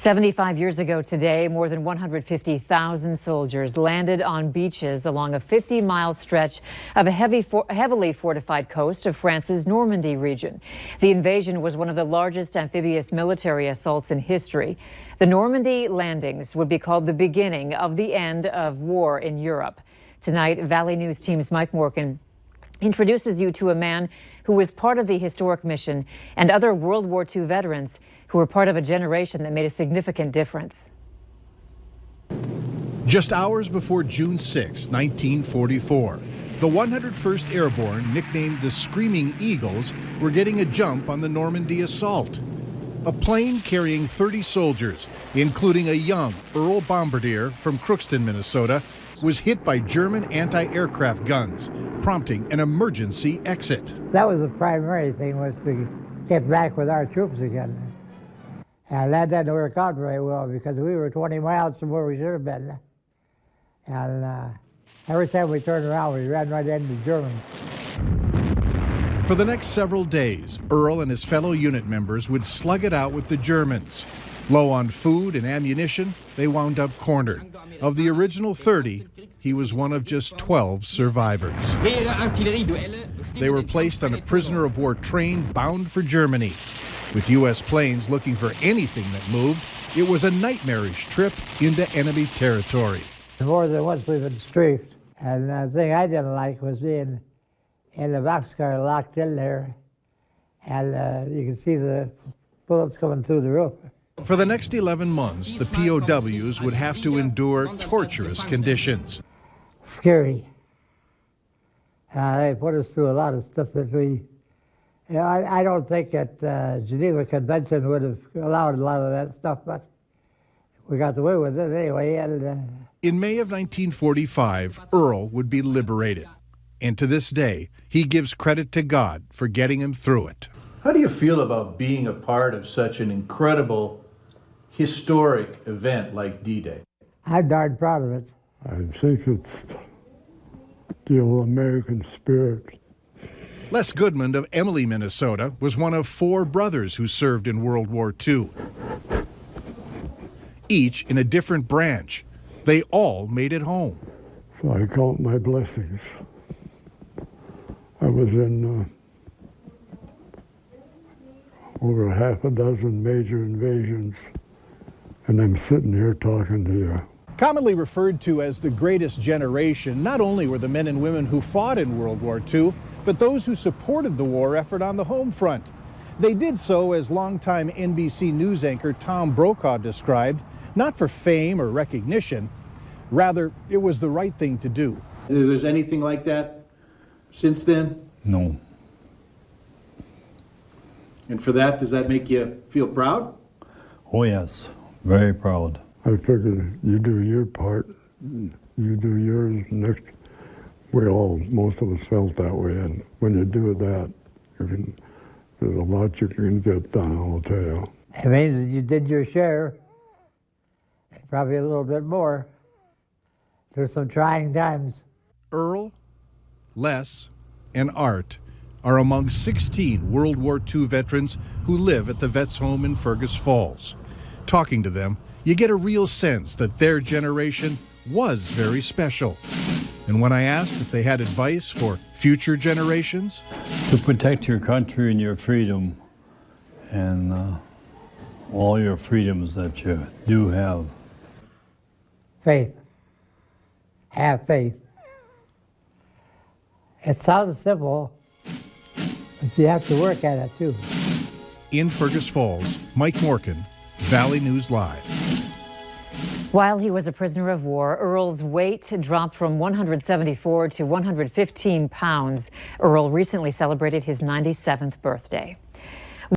75 years ago today, more than 150,000 soldiers landed on beaches along a 50-mile stretch of a heavily fortified coast of France's Normandy region. The invasion was one of the largest amphibious military assaults in history. The Normandy landings would be called the beginning of the end of war in Europe. Tonight, Valley News Team's Mike Morgan introduces you to a man who was part of the historic mission and other World War II veterans who were part of a generation that made a significant difference. Just hours before June 6, 1944, the 101st Airborne, nicknamed the Screaming Eagles, were getting a jump on the Normandy assault. A plane carrying 30 soldiers, including a young Earl bombardier from Crookston, Minnesota, was hit by German anti-aircraft guns, prompting an emergency exit. That was the primary thing, was to get back with our troops again. And that didn't work out very well because we were 20 miles from where we should have been. And every time we turned around, we ran right into the Germans. For the next several days, Earl and his fellow unit members would slug it out with the Germans. Low on food and ammunition, they wound up cornered. Of the original 30, he was one of just 12 survivors. They were placed on a prisoner of war train bound for Germany. With U.S. planes looking for anything that moved, it was a nightmarish trip into enemy territory. More than once we've been strafed. And the thing I didn't like was being in the boxcar locked in there, and you can see the bullets coming through the roof. For the next 11 months, the POWs would have to endure torturous conditions. Scary. They put us through a lot of stuff that I don't think that Geneva Convention would have allowed a lot of that stuff, but we got away with it anyway. And, In May of 1945, Earl would be liberated. And to this day, he gives credit to God for getting him through it. How do you feel about being a part of such an incredible, historic event like D-Day? I'm darn proud of it. I think it's the old American spirit. Les Goodman of Emily, Minnesota, was one of 4 brothers who served in World War II. Each in a different branch. They all made it home. So I count my blessings. I was in over half a dozen major invasions, and I'm sitting here talking to you. Commonly referred to as the greatest generation, not only were the men and women who fought in World War II, but those who supported the war effort on the home front. They did so, as longtime NBC News anchor Tom Brokaw described, not for fame or recognition. Rather, it was the right thing to do. If there's anything like that since then? No. And for that, does that make you feel proud? Oh yes, very proud. I figured you do your part, you do yours next. Most of us felt that way, and when you do that, there's a lot you can get done, I'll tell you. It means that you did your share, probably a little bit more, through some trying times. Earl, Les, and Art are among 16 World War II veterans who live at the Vets Home in Fergus Falls. Talking to them, you get a real sense that their generation was very special. And when I asked if they had advice for future generations, To protect your country and your freedom and all your freedoms that you do have. Faith. Have faith. It sounds simple, but you have to work at it too. in Fergus Falls, Mike Morgan, Valley News Live. While he was a prisoner of war, Earl's weight dropped from 174 to 115 pounds. Earl recently celebrated his 97th birthday.